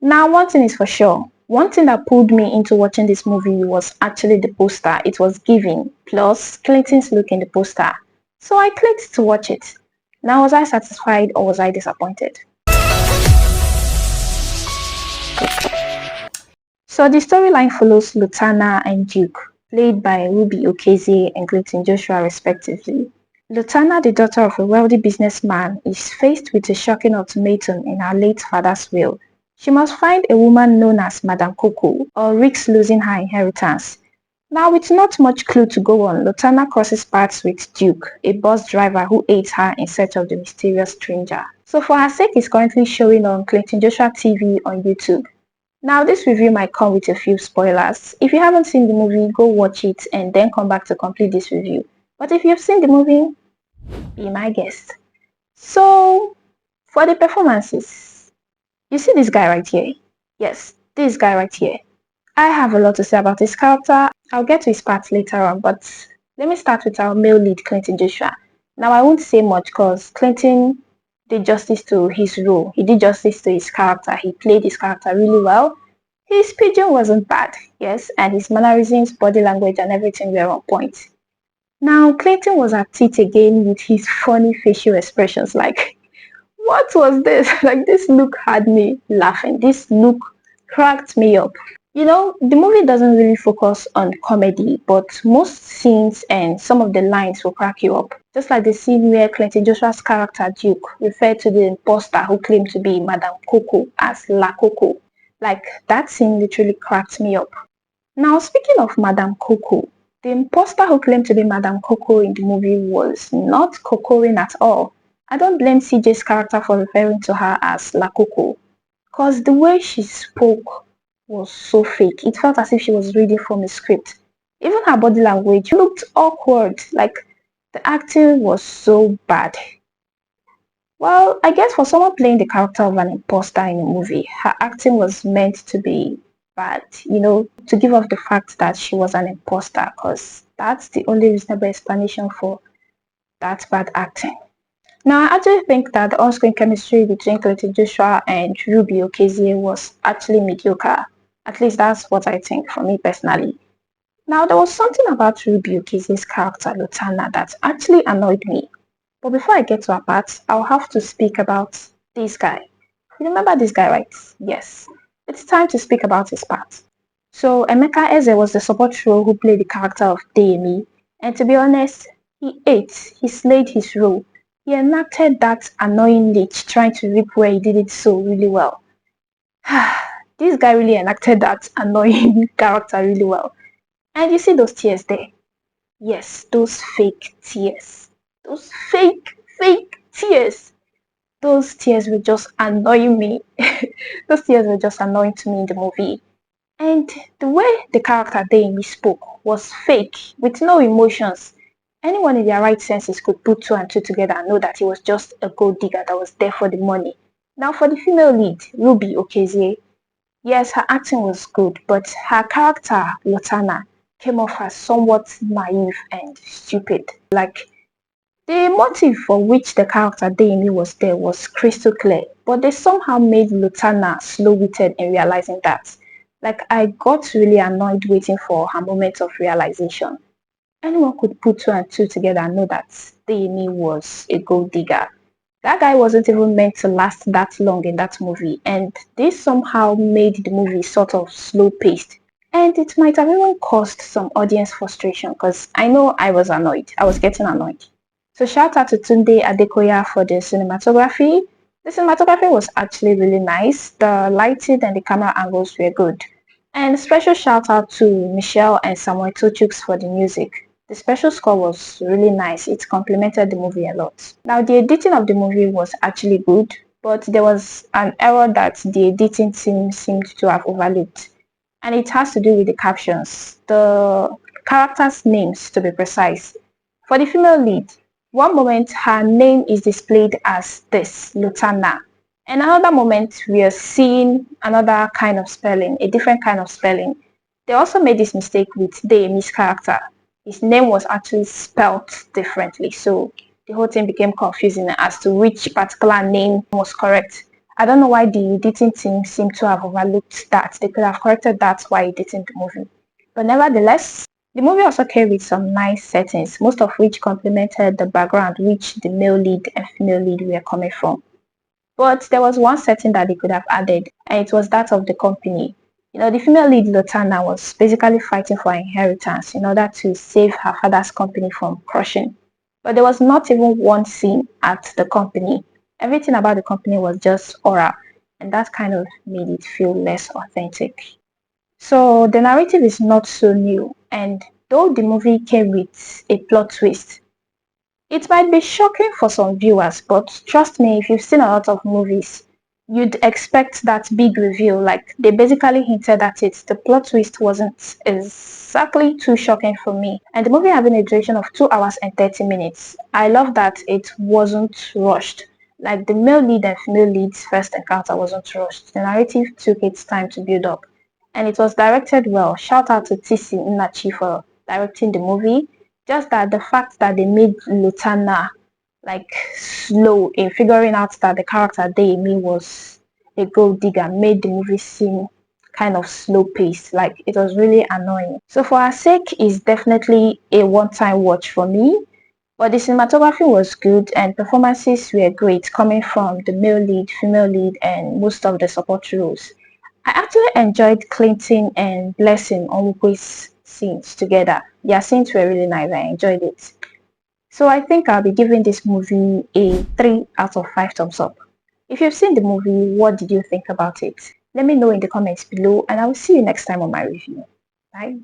Now, one thing is for sure. One thing that pulled me into watching this movie was actually the poster. It was giving, plus Clinton's look in the poster. So I clicked to watch it. Now, was I satisfied or was I disappointed? So the storyline follows Lotana and Duke, played by Ruby Okezie and Clinton Joshua respectively. Lotana, the daughter of a wealthy businessman, is faced with a shocking ultimatum in her late father's will. She must find a woman known as Madame Coco or risk losing her inheritance. Now, with not much clue to go on, Lotana crosses paths with Duke, a bus driver who aids her in search of the mysterious stranger. So for her sake, it's currently showing on Clinton Joshua TV on YouTube. Now, this review might come with a few spoilers. If you haven't seen the movie, go watch it and then come back to complete this review. But if you've seen the movie, be my guest. So, for the performances, you see this guy right here? Yes, this guy right here. I have a lot to say about his character. I'll get to his part later on, but let me start with our male lead, Clinton Joshua. Now, I won't say much because Clinton did justice to his role. He did justice to his character. He played his character really well. His pidgin wasn't bad, yes, and his mannerisms, body language, and everything were on point. Now, Clinton was at it again with his funny facial expressions like, what was this? Like, this look had me laughing. This look cracked me up. You know, the movie doesn't really focus on comedy, but most scenes and some of the lines will crack you up. Just like the scene where Clinton Joshua's character Duke referred to the imposter who claimed to be Madame Coco as La Coco. Like, that scene literally cracked me up. Now, speaking of Madame Coco, the imposter who claimed to be Madame Coco in the movie was not Cocoing at all. I don't blame CJ's character for referring to her as La Coco, because the way she spoke was so fake. It felt as if she was reading from a script. Even her body language looked awkward, like the acting was so bad. Well, I guess for someone playing the character of an imposter in a movie, her acting was meant to be bad, you know, to give off the fact that she was an imposter, because that's the only reasonable explanation for that bad acting. Now, I actually think that the on-screen chemistry between Clinton Joshua and Ruby Okezie was actually mediocre. At least that's what I think for me personally. Now, there was something about Ruby Okezie's character, Lotana, that actually annoyed me. But before I get to her part, I'll have to speak about this guy. You remember this guy, right? Yes. It's time to speak about his part. So, Emeka Eze was the support role who played the character of D.O.P, and to be honest, he slayed his role. He enacted that annoying leech trying to rip where he did it so really well. This guy really enacted that annoying character really well. And you see those tears there? Yes, those fake tears. Those fake tears. Those tears were just annoying me. Those tears were just annoying to me in the movie. And the way the character Demi spoke was fake, with no emotions. Anyone in their right senses could put two and two together and know that he was just a gold digger that was there for the money. Now for the female lead, Ruby Okezie. Yes, her acting was good, but her character, Lotana, came off as somewhat naive and stupid. Like, the motive for which the character Demi was there was crystal clear, but they somehow made Lotana slow-witted in realizing that. Like, I got really annoyed waiting for her moment of realization. Anyone could put two and two together and know that Demi was a gold digger. That guy wasn't even meant to last that long in that movie, and this somehow made the movie sort of slow-paced. And it might have even caused some audience frustration, because I know I was annoyed. I was getting annoyed. So shout out to Tunde Adekoya for the cinematography. The cinematography was actually really nice. The lighting and the camera angles were good. And special shout out to Michelle and Samuel Tochux for the music. The special score was really nice. It complemented the movie a lot. Now, the editing of the movie was actually good, but there was an error that the editing team seemed to have overlooked. And it has to do with the captions, the characters' names to be precise. For the female lead, one moment her name is displayed as this, Lotana. And another moment we are seeing another kind of spelling, a different kind of spelling. They also made this mistake with Demi's character. His name was actually spelt differently, so the whole thing became confusing as to which particular name was correct. I don't know why the editing team seemed to have overlooked that. They could have corrected that while editing the movie. But nevertheless, the movie also came with some nice settings, most of which complemented the background which the male lead and female lead were coming from. But there was one setting that they could have added, and it was that of the company. The female lead Lotana was basically fighting for inheritance in order to save her father's company from crushing. But there was not even one scene at the company. Everything about the company was just oral, and that kind of made it feel less authentic. So the narrative is not so new, and though the movie came with a plot twist, it might be shocking for some viewers, but trust me, if you've seen a lot of movies, you'd expect that big reveal. Like, they basically hinted at it. The plot twist wasn't exactly too shocking for me. And the movie having a duration of 2 hours and 30 minutes, I love that it wasn't rushed. Like, the male lead and female lead's first encounter wasn't rushed. The narrative took its time to build up. And it was directed well. Shout out to Tissy Nnachi for directing the movie. Just that the fact that they made Lotana like slow in figuring out that the character Deyemi was a gold digger made the movie seem kind of slow paced. Like, it was really annoying. So for our sake, it's definitely a one-time watch for me. But the cinematography was good and performances were great coming from the male lead, female lead, and most of the support roles. I actually enjoyed Clinton and Blessing Onwukwe's scenes together. Their scenes were really nice. I enjoyed it. So I think I'll be giving this movie a 3 out of 5 thumbs up. If you've seen the movie, what did you think about it? Let me know in the comments below, and I will see you next time on my review. Bye.